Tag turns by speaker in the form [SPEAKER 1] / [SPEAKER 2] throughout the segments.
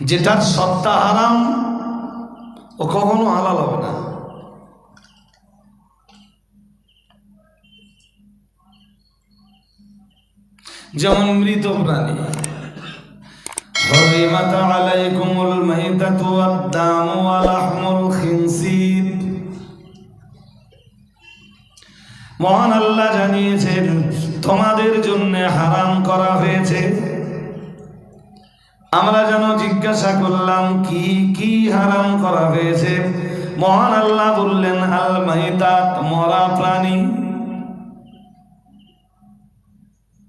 [SPEAKER 1] যেটার সত্তা হারাম ও কখনো হালাল হবে না। যেমন মৃত প্রাণী, حرمت عليكم الميتة والدم ولحم الخنزير। মহান আল্লাহ জানিয়েছেন তোমাদের জন্য হারাম করা হয়েছে। আমরা যেন জিজ্ঞাসা করলাম কি কি হারাম করা হয়েছে। মহান আল্লাহ বললেন আল মাইতাত, মরা প্রাণী।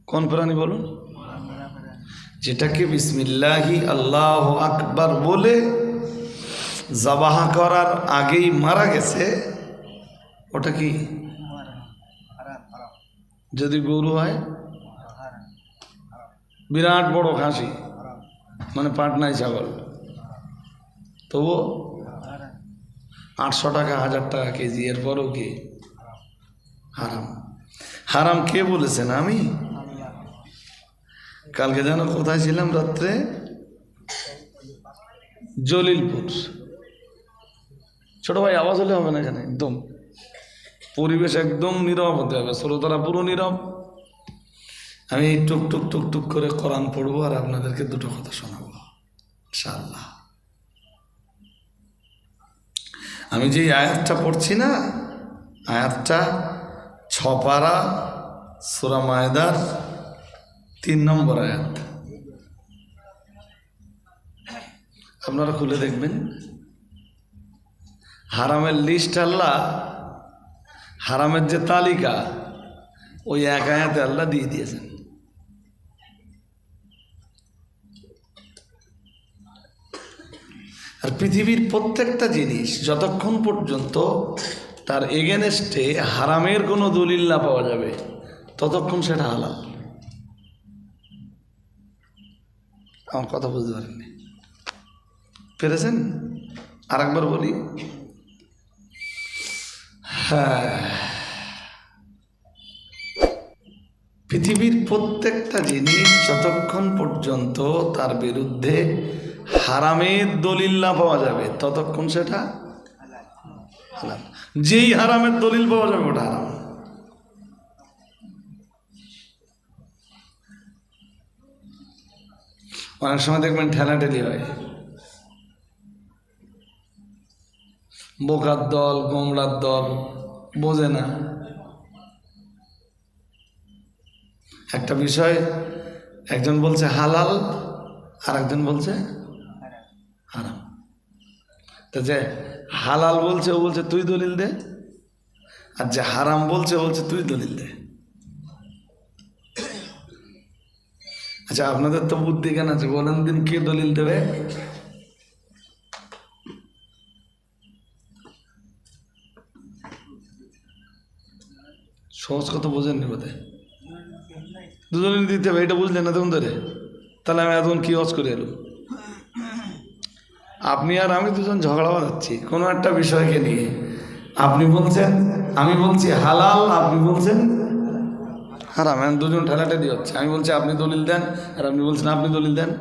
[SPEAKER 1] কোন প্রাণী বলুন? যেটাকে বিসমিল্লাহি আল্লাহু আকবার বলে জবাহ করার আগেই মারা গেছে, ওটা কি? যদি গরু হয়, বিরাট বড় খাসি মানে পাটনাই ছাগল, তবু 800 টাকা 1000 টাকা কেজি, এরপরও কি হারাম? হারাম কে বলেছেন? আমি। কালকে যেন কোথায় ছিলাম? রাত্রে জলিলপুর। ছোট ভাই আওয়াজ হলে হবে না এখানে, একদম পরিবেশ একদম নীরব হতে হবে, শ্রোতারা পুরো নীরব। আমি টুক টুক টুক টুক করে কোরআন পড়বো আর আপনাদেরকে দুটো কথা শোনাবো ইনশাআল্লাহ। আমি যে আয়াতটা পড়ছি না, আয়াতটা 6 পারা সূরা মায়েদার 3 নম্বর আয়াত। আপনারা খুলে দেখবেন, হারামের লিস্ট আল্লাহ, হারামের যে তালিকা ওই এক আয়াতে আল্লাহ দিয়ে দিয়েছেন। আর পৃথিবীর প্রত্যেকটা জিনিস যতক্ষণ পর্যন্ত তার এগেনস্টে হারামের কোনো দলিল না পাওয়া যাবে ততক্ষণ সেটা হালাল। আমার কথা বুঝতে পারেননি? পেরেছেন? আর একবার বলি, হ্যাঁ, পৃথিবীর প্রত্যেকটা জিনিস যতক্ষণ পর্যন্ত তার বিরুদ্ধে হারামের দলিল না পাওয়া যাবে ততক্ষণ সেটা হালাল। যেই হারামের দলিল পাওয়া যাবে ওটা হারাম। অনেক সময় দেখবেন ঠেলাঠেলি হয়, বোকার দল গোমরার দল বোঝে না একটা বিষয়। একজন বলছে হালাল আর একজন বলছে হারাম। তো যে হালাল বলছে ও বলছে তুই দলিল দে, আর যে হারাম বলছে ও বলছে তুই দলিল দে। আচ্ছা, আপনাদের তো বুদ্ধি জ্ঞান আছে, বলেন দিন কে দলিল দেবে? সহজ কথা বোঝেননি বোধ হয়। দুজনে দিতে হবে, এটা বুঝলেন না তখন ধরে? তাহলে আমি এতক্ষণ কি হজ করে এলো? আপনি আর আমি দুজন ঝগড়া বাঁধাচ্ছি কোনো একটা বিষয়কে নিয়ে। আপনি বলছেন, আমি বলছি হালাল, আপনি বলছেন হারাম। এখন দুজন ঠেলাঠেলি হচ্ছে। আমি বলছি আপনি দলিল দেন, আর আপনি বলছেন আপনি দলিল দেন।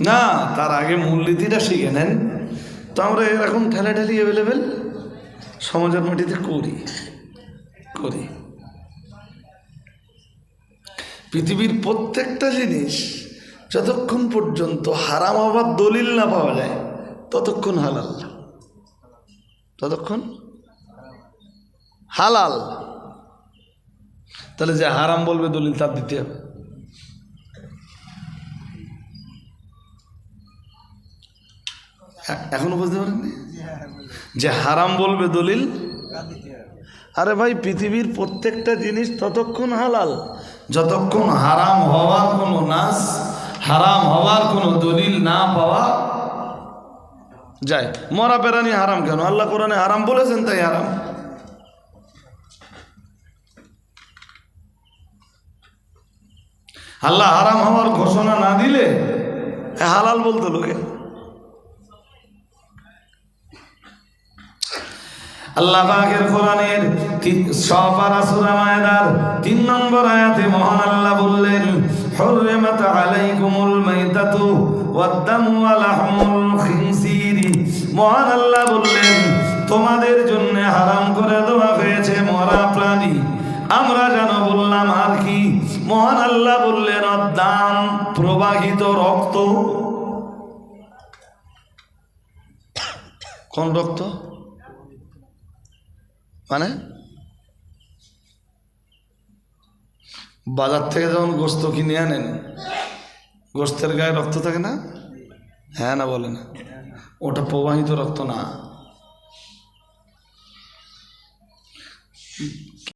[SPEAKER 1] না, তার আগে মূলনীতিটা শিখে নেন। তো আমরা এরকম ঠেলাঠেলি অ্যাভেলেবেল সমাজের মাটিতে করি। পৃথিবীর প্রত্যেকটা জিনিস যতক্ষণ পর্যন্ত হারাম হবার দলিল না পাওয়া যায় ততক্ষণ হালাল, ততক্ষণ হালাল। তাহলে যে হারাম বলবে দলিল তার দিতে হবে। এখনো বুঝতে পারেননি? যে হারাম বলবে দলিল, আরে ভাই পৃথিবীর প্রত্যেকটা জিনিস ততক্ষণ হালাল যতক্ষণ হারাম হওয়ার কোনো নাস, হারাম হওয়ার কোনো দলিল না পাওয়া যায়। মরা প্রাণী হারাম কেন? আল্লাহ কোরআনে হারাম বলেছেন তাই হারাম। আল্লাহ হারাম হওয়ার ঘোষণা না দিলে হালাল বলতো লোকে। আল্লাহ পাকের কোরআনের সূরা সূরা মায়েদার 3 নম্বর আয়াতে মহান আল্লাহ বললেন, হুররিমাত আলাইকুমুল মাইতাতু ওয়াদ-দামু ওয়া লাহমুল খিনসিরি। মহান আল্লাহ বললেন, তোমাদের জন্য হারাম করে দেওয়া হয়েছে মরা প্রাণী। আমরা যেন বললাম আর কি? মহান আল্লাহ বললেন, ওয়াদ-দাম, প্রবাহিত রক্ত। কোন রক্ত? মানে বাজার থেকে যখন গোস্ত কিনে আনেন, গোস্তের গায়ে রক্ত থাকে না? হ্যাঁ না বলে না? ওটা প্রবাহিত রক্ত না।